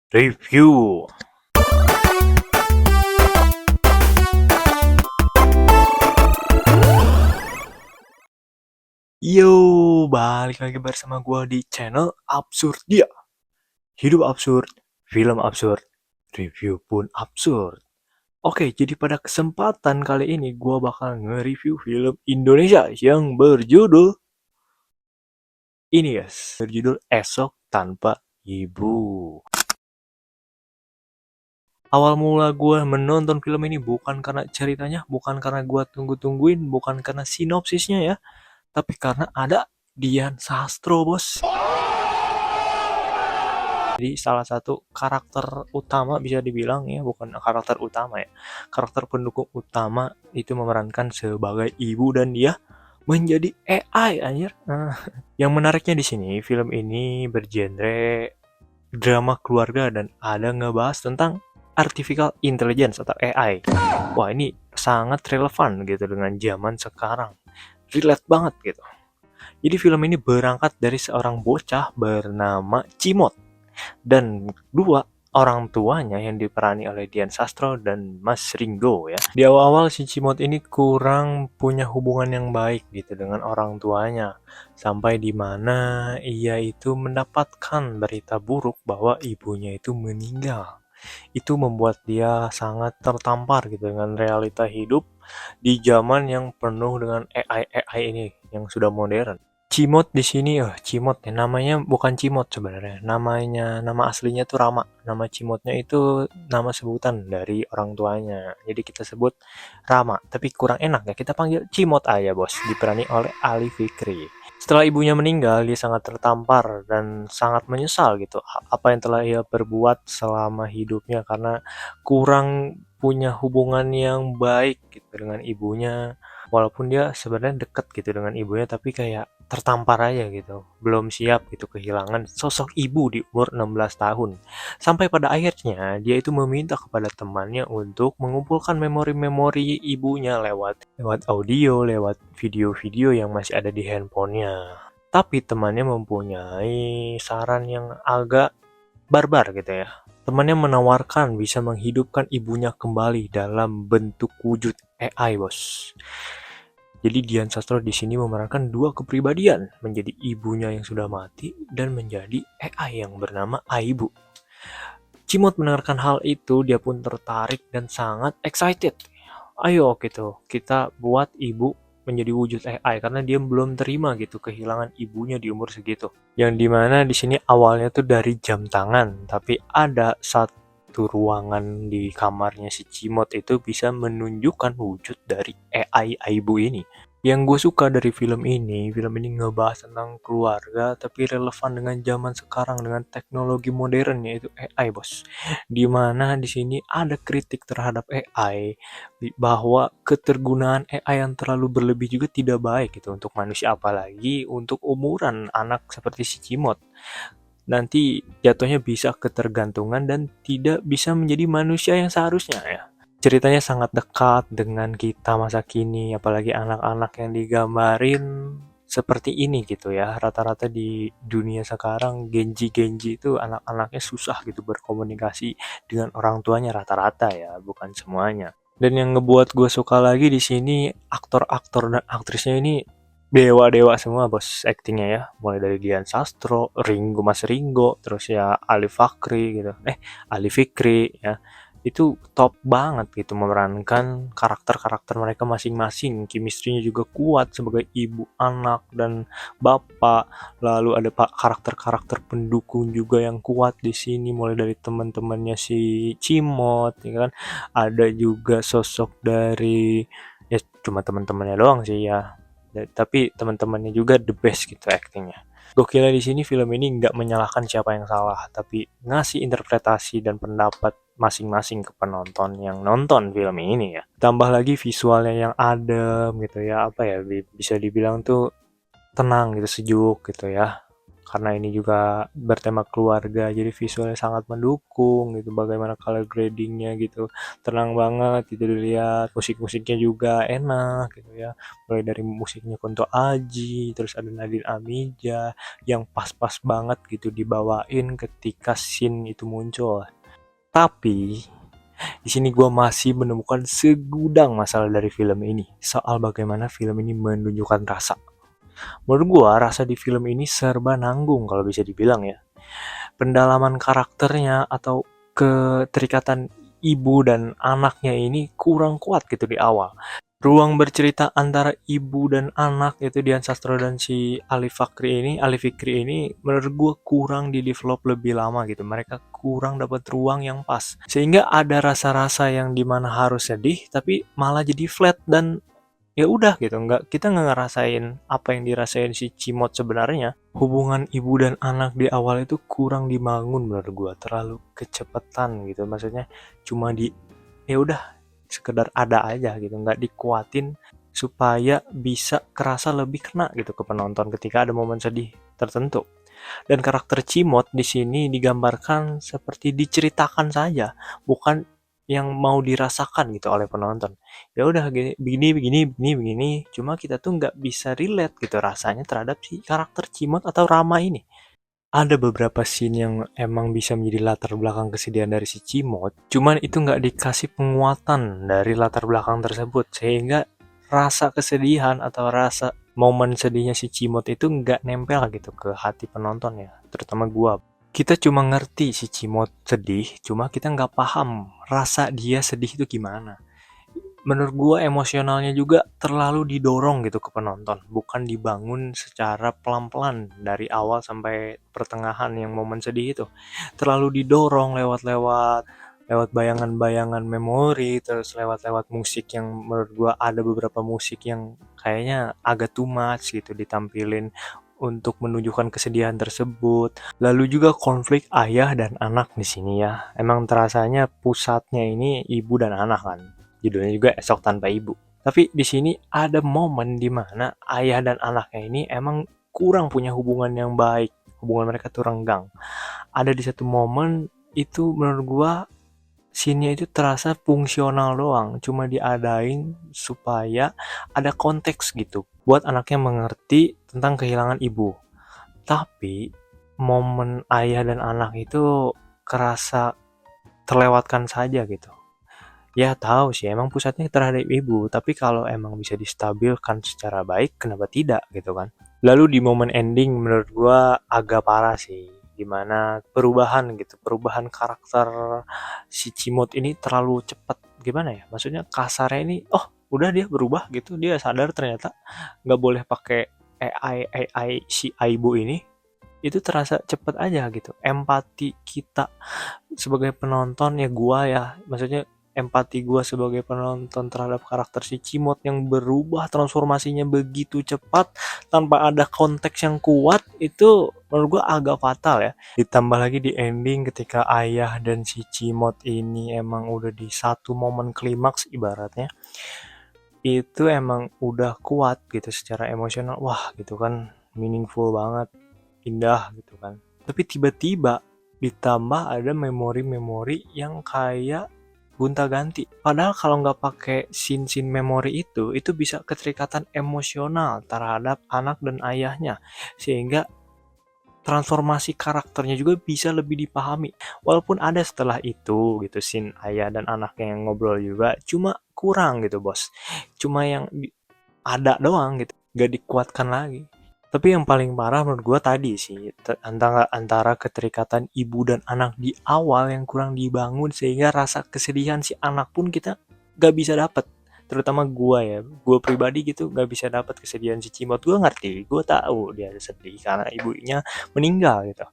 Review. Yo, balik lagi bersama gua di channel Absurdia. Hidup absurd, film absurd, review pun absurd. Oke, jadi pada kesempatan kali ini gua bakal nge-review film Indonesia yang berjudul ini guys, berjudul Esok Tanpa Ibu. Awal mula gue menonton film ini bukan karena ceritanya, bukan karena gue tunggu-tungguin, bukan karena sinopsisnya ya, tapi karena ada Dian Sastro, bos. Jadi salah satu karakter utama bisa dibilang ya, bukan karakter utama ya. Karakter pendukung utama itu memerankan sebagai ibu dan dia menjadi AI anjir. Yang menariknya di sini film ini bergenre drama keluarga dan ada ngebahas tentang artificial intelligence atau AI. Wah, ini sangat relevan gitu dengan zaman sekarang. Relate banget gitu. Jadi film ini berangkat dari seorang bocah bernama Cimot dan dua orang tuanya yang diperani oleh Dian Sastro dan Mas Ringo ya. Di awal-awal si Cimot ini kurang punya hubungan yang baik gitu dengan orang tuanya. Sampai di mana ia itu mendapatkan berita buruk bahwa ibunya itu meninggal. Itu membuat dia sangat tertampar gitu dengan realita hidup di zaman yang penuh dengan AI ini yang sudah modern. Cimot di sini, Cimot ya, namanya bukan Cimot sebenarnya. Nama aslinya tuh Rama. Nama Cimotnya itu nama sebutan dari orang tuanya. Jadi kita sebut Rama, tapi kurang enak ya. Kita panggil Cimot aja, bos. Diperani oleh Ali Fikri. Setelah ibunya meninggal, dia sangat tertampar dan sangat menyesal gitu. Apa yang telah ia perbuat selama hidupnya karena kurang punya hubungan yang baik gitu dengan ibunya. Walaupun dia sebenarnya deket gitu dengan ibunya, tapi kayak tertampar aja gitu. Belum siap gitu kehilangan sosok ibu di umur 16 tahun. Sampai pada akhirnya dia itu meminta kepada temannya untuk mengumpulkan memori-memori ibunya lewat audio, lewat video-video yang masih ada di handphonenya. Tapi temannya mempunyai saran yang agak barbar gitu ya. Temannya menawarkan bisa menghidupkan ibunya kembali dalam bentuk wujud AI, bos. Jadi Dian Sastro di sini memerankan dua kepribadian, menjadi ibunya yang sudah mati dan menjadi AI yang bernama Aibu. Cimot mendengarkan hal itu, dia pun tertarik dan sangat excited. Ayo gitu, kita buat ibu menjadi wujud AI karena dia belum terima gitu kehilangan ibunya di umur segitu. Yang dimana di sini awalnya tuh dari jam tangan, tapi ada satu ruangan di kamarnya si Cimot itu bisa menunjukkan wujud dari AI ibu ini. Yang gue suka dari film ini ngebahas tentang keluarga tapi relevan dengan zaman sekarang dengan teknologi modern yaitu AI, bos. Dimana di sini ada kritik terhadap AI bahwa ketergunaan AI yang terlalu berlebih juga tidak baik gitu untuk manusia, apalagi untuk umuran anak seperti si Cimot. Nanti jatuhnya bisa ketergantungan dan tidak bisa menjadi manusia yang seharusnya ya. Ceritanya sangat dekat dengan kita masa kini, apalagi anak-anak yang digambarin seperti ini gitu ya. Rata-rata di dunia sekarang Genji itu anak-anaknya susah gitu berkomunikasi dengan orang tuanya rata-rata ya, bukan semuanya. Dan yang ngebuat gue suka lagi di sini aktor-aktor dan aktrisnya ini dewa-dewa semua, bos, aktingnya ya. Mulai dari Dian Sastro, Mas Ringo, terus ya Ali Fikri ya. Itu top banget gitu memerankan karakter-karakter mereka masing-masing. Chemistry-nya juga kuat sebagai ibu, anak, dan bapak. Lalu ada karakter-karakter pendukung juga yang kuat di sini, mulai dari teman-temannya si Cimot ya kan. Ada juga sosok dari ya cuma teman-temannya doang sih ya. Tapi teman-temannya juga the best gitu aktingnya. Gokilnya di sini film ini nggak menyalahkan siapa yang salah, tapi ngasih interpretasi dan pendapat masing-masing ke penonton yang nonton film ini ya. Tambah lagi visualnya yang adem gitu ya, apa ya bisa dibilang tuh tenang gitu, sejuk gitu ya. karena ini juga bertema keluarga, jadi visualnya sangat mendukung gitu. Bagaimana color gradingnya gitu, tenang banget gitu dilihat. Musik-musiknya juga enak gitu ya. Mulai dari musiknya Kunto Aji, terus ada Nadine Amizah yang pas-pas banget gitu dibawain ketika scene itu muncul. Tapi di sini gue masih menemukan segudang masalah dari film ini soal bagaimana film ini menunjukkan rasa. Menurut gue rasa di film ini serba nanggung kalau bisa dibilang ya. Pendalaman karakternya atau keterikatan ibu dan anaknya ini kurang kuat gitu di awal. Ruang bercerita antara ibu dan anak itu Dian Sastro dan si Ali Fikri ini menurut gue kurang di develop lebih lama gitu. Mereka kurang dapat ruang yang pas. Sehingga ada rasa-rasa yang dimana harus sedih tapi malah jadi flat dan ya udah gitu, kita nggak ngerasain apa yang dirasain si Cimot sebenarnya. Hubungan ibu dan anak di awal itu kurang dibangun menurut gua, terlalu kecepatan gitu. Maksudnya cuma ya udah sekedar ada aja gitu, nggak dikuatin supaya bisa kerasa lebih kena gitu ke penonton ketika ada momen sedih tertentu. Dan karakter Cimot di sini digambarkan seperti diceritakan saja, bukan yang mau dirasakan gitu oleh penonton. Ya udah begini begini begini begini, cuma kita tuh nggak bisa relate gitu rasanya terhadap si karakter Cimot atau Rama ini. Ada beberapa scene yang emang bisa menjadi latar belakang kesedihan dari si Cimot, cuman itu nggak dikasih penguatan dari latar belakang tersebut, sehingga rasa kesedihan atau rasa momen sedihnya si Cimot itu nggak nempel gitu ke hati penonton ya, terutama gua. Kita cuma ngerti si Cimot sedih, cuma kita nggak paham rasa dia sedih itu gimana. Menurut gua emosionalnya juga terlalu didorong gitu ke penonton, bukan dibangun secara pelan-pelan dari awal sampai pertengahan yang momen sedih itu. Terlalu didorong lewat bayangan-bayangan memori, terus lewat musik yang menurut gua ada beberapa musik yang kayaknya agak too much gitu ditampilin untuk menunjukkan kesedihan tersebut. Lalu juga konflik ayah dan anak di sini ya. Emang terasanya pusatnya ini ibu dan anak kan. Judulnya juga Esok Tanpa Ibu. Tapi di sini ada momen di mana ayah dan anaknya ini emang kurang punya hubungan yang baik. Hubungan mereka tuh renggang. Ada di satu momen itu menurut gua scene-nya itu terasa fungsional doang, cuma diadain supaya ada konteks gitu buat anaknya mengerti tentang kehilangan ibu. Tapi momen ayah dan anak itu kerasa terlewatkan saja gitu. Ya tahu sih emang pusatnya terhadap ibu, tapi kalau emang bisa distabilkan secara baik, kenapa tidak gitu kan? Lalu di momen ending menurut gua agak parah sih, dimana perubahan karakter si Cimot ini terlalu cepat. Gimana ya? Maksudnya kasarnya ini, oh udah dia berubah gitu, dia sadar ternyata nggak boleh pakai AI si Aibu ini. Itu terasa cepet aja gitu. Empati kita sebagai penonton ya gua ya, maksudnya empati gua sebagai penonton terhadap karakter si Cimot yang berubah transformasinya begitu cepat tanpa ada konteks yang kuat itu menurut gua agak fatal ya. Ditambah lagi di ending ketika ayah dan si Cimot ini emang udah di satu momen klimaks ibaratnya itu emang udah kuat gitu secara emosional. Wah, gitu kan meaningful banget, indah gitu kan. Tapi tiba-tiba ditambah ada memori-memori yang kayak gonta-ganti. Padahal kalau nggak pakai scene-scene memori itu bisa keterikatan emosional terhadap anak dan ayahnya. Sehingga transformasi karakternya juga bisa lebih dipahami. Walaupun ada setelah itu gitu scene ayah dan anaknya yang ngobrol juga, cuma kurang gitu bos. Cuma yang ada doang gitu, gak dikuatkan lagi. Tapi yang paling parah menurut gue tadi sih, antara keterikatan ibu dan anak di awal yang kurang dibangun sehingga rasa kesedihan si anak pun kita gak bisa dapat. Terutama gue ya, gue pribadi gitu gak bisa dapat kesedihan si Cimot. Gue ngerti, gue tahu dia sedih karena ibunya meninggal gitu,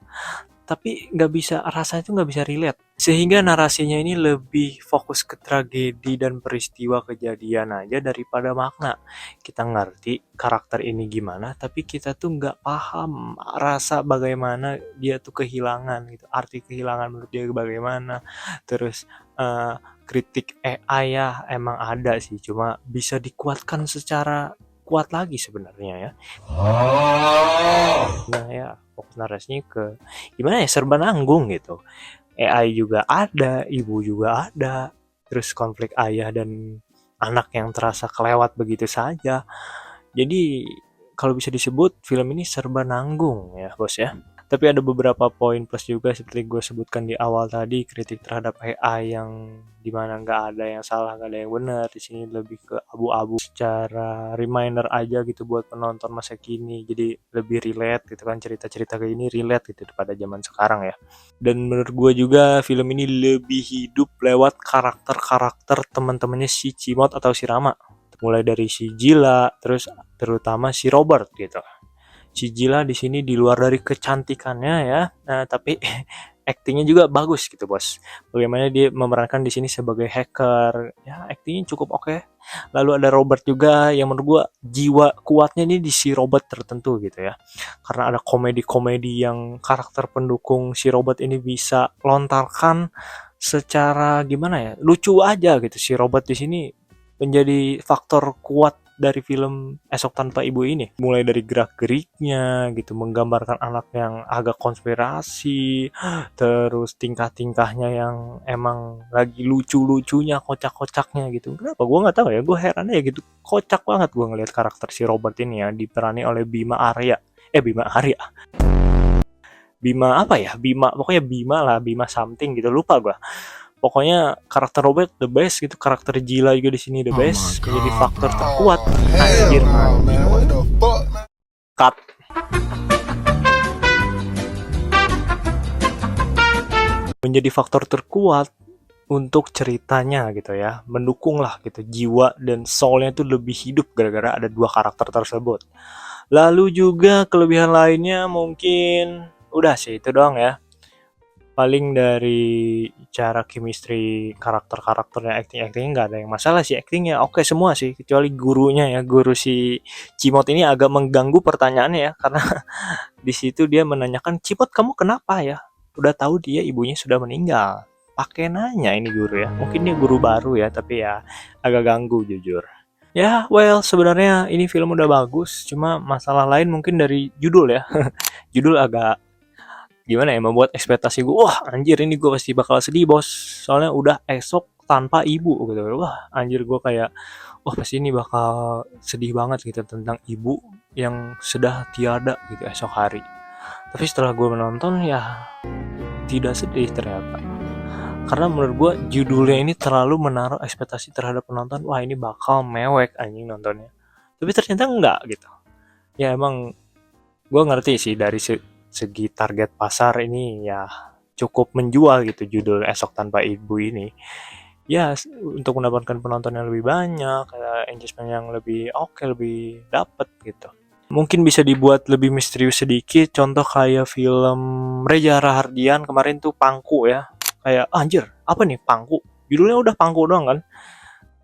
tapi nggak bisa rasanya itu nggak bisa relate sehingga narasinya ini lebih fokus ke tragedi dan peristiwa kejadian aja daripada makna. Kita ngerti karakter ini gimana tapi kita tuh nggak paham rasa bagaimana dia tuh kehilangan gitu, arti kehilangan menurut dia bagaimana. Terus kritik AI ya emang ada sih, cuma bisa dikuatkan secara kuat lagi sebenarnya ya. Nah ya, fokus narasinya ke gimana ya, serba nanggung gitu. AI juga ada, ibu juga ada, terus konflik ayah dan anak yang terasa kelewat begitu saja. Jadi kalau bisa disebut film ini serba nanggung ya bos ya. Tapi ada beberapa poin plus juga seperti gue sebutkan di awal tadi, kritik terhadap AI yang dimana nggak ada yang salah, nggak ada yang benar. Di sini lebih ke abu-abu secara reminder aja gitu buat penonton masa kini. Jadi lebih relate gitu kan, cerita-cerita kayak ini relate gitu pada zaman sekarang ya. Dan menurut gue juga film ini lebih hidup lewat karakter-karakter teman-temannya si Cimot atau si Rama. Mulai dari si Jila, terus terutama si Robert gitu. Si Jila di sini di luar dari kecantikannya ya, tapi aktingnya juga bagus gitu bos. Bagaimana dia memerankan di sini sebagai hacker, ya aktingnya cukup oke. Lalu ada Robert juga yang menurut gua jiwa kuatnya ini di si Robert tertentu gitu ya. Karena ada komedi-komedi yang karakter pendukung si Robert ini bisa lontarkan secara gimana ya, lucu aja gitu. Si Robert di sini menjadi faktor kuat dari film Esok Tanpa Ibu ini. Mulai dari gerak-geriknya gitu, menggambarkan anak yang agak konspirasi, terus tingkah-tingkahnya yang emang lagi lucu-lucunya, kocak-kocaknya gitu. Kenapa? Gue nggak tahu ya, gue heran aja gitu. Kocak banget gue ngelihat karakter si Robert ini ya, diperani oleh Bima Arya. Bima Arya. Bima apa ya? Pokoknya Bima lah, Bima something gitu, lupa gue. Pokoknya karakter Robert the best gitu, karakter Jila juga di sini the best, menjadi faktor terkuat. Anjir, cut. Menjadi faktor terkuat untuk ceritanya gitu ya, mendukung lah gitu, jiwa dan soulnya itu lebih hidup gara-gara ada dua karakter tersebut. Lalu juga kelebihan lainnya mungkin udah sih itu doang ya. Paling dari cara chemistry karakter-karakternya, acting-actingnya nggak ada yang masalah sih, actingnya oke semua sih, kecuali gurunya ya, guru si Cimot ini agak mengganggu pertanyaannya ya, karena di situ dia menanyakan, Cimot kamu kenapa ya? Udah tahu dia ibunya sudah meninggal. Pakai nanya ini guru ya, mungkin dia guru baru ya, tapi ya agak ganggu jujur. Ya, well, sebenarnya ini film udah bagus, cuma masalah lain mungkin dari judul ya. Judul agak gimana ya, membuat ekspektasi gue, wah anjir ini gue pasti bakal sedih bos, soalnya udah Esok Tanpa Ibu gitu. Wah anjir, gue kayak wah pasti ini bakal sedih banget gitu, tentang ibu yang sudah tiada gitu esok hari. Tapi setelah gue menonton ya tidak sedih ternyata, karena menurut gue judulnya ini terlalu menaruh ekspektasi terhadap penonton, wah ini bakal mewek anjing nontonnya, tapi ternyata enggak gitu. Ya emang gue ngerti sih dari segi target pasar ini ya cukup menjual gitu judul Esok Tanpa Ibu ini. Ya untuk mendapatkan penonton yang lebih banyak, engagement yang lebih oke, lebih dapet gitu. Mungkin bisa dibuat lebih misterius sedikit, contoh kayak film Reza Rahardian kemarin tuh Pangku ya. Kayak anjir, apa nih Pangku? Judulnya udah Pangku doang kan.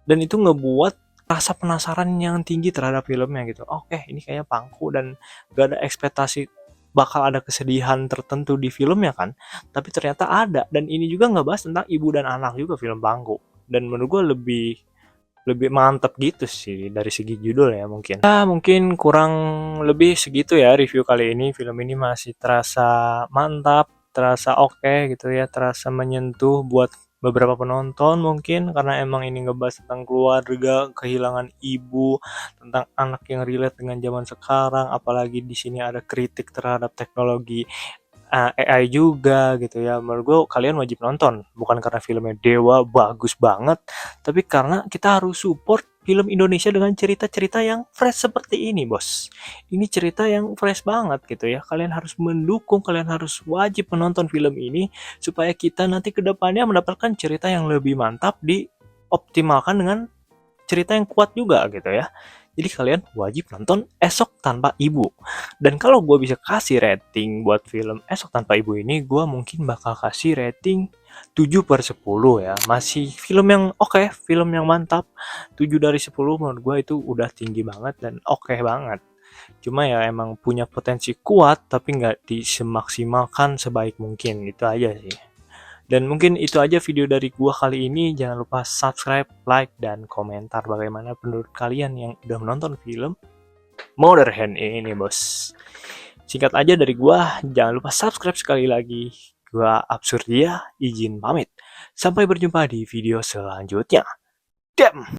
Dan itu ngebuat rasa penasaran yang tinggi terhadap filmnya gitu. Oke, ini kayaknya Pangku dan gak ada ekspektasi bakal ada kesedihan tertentu di filmnya kan, tapi ternyata ada. Dan ini juga ngebahas tentang ibu dan anak juga film Bangku, dan menurut gue lebih lebih mantep gitu sih dari segi judul ya. Mungkin kurang lebih segitu ya review kali ini. Film ini masih terasa mantap, terasa oke gitu ya, terasa menyentuh buat beberapa penonton mungkin, karena emang ini ngebahas tentang keluarga, kehilangan ibu, tentang anak yang relate dengan zaman sekarang, apalagi di sini ada kritik terhadap teknologi AI juga gitu ya. Menurut gue kalian wajib nonton, bukan karena filmnya dewa bagus banget, tapi karena kita harus support film Indonesia dengan cerita-cerita yang fresh seperti ini bos. Ini cerita yang fresh banget gitu ya, kalian harus mendukung, kalian harus wajib menonton film ini supaya kita nanti kedepannya mendapatkan cerita yang lebih mantap, dioptimalkan dengan cerita yang kuat juga gitu ya. Jadi kalian wajib nonton Esok Tanpa Ibu. Dan kalau gue bisa kasih rating buat film Esok Tanpa Ibu ini, gue mungkin bakal kasih rating 7/10 ya. Masih film yang oke, film yang mantap. 7 dari 10 menurut gue itu udah tinggi banget dan oke banget. Cuma ya emang punya potensi kuat, tapi nggak disemaksimalkan sebaik mungkin. Itu aja sih. Dan mungkin itu aja video dari gua kali ini. Jangan lupa subscribe, like, dan komentar bagaimana menurut kalian yang udah menonton film Mother Hand ini, bos. Singkat aja dari gua, jangan lupa subscribe sekali lagi. Gua Absurdia, izin pamit. Sampai berjumpa di video selanjutnya. Damn!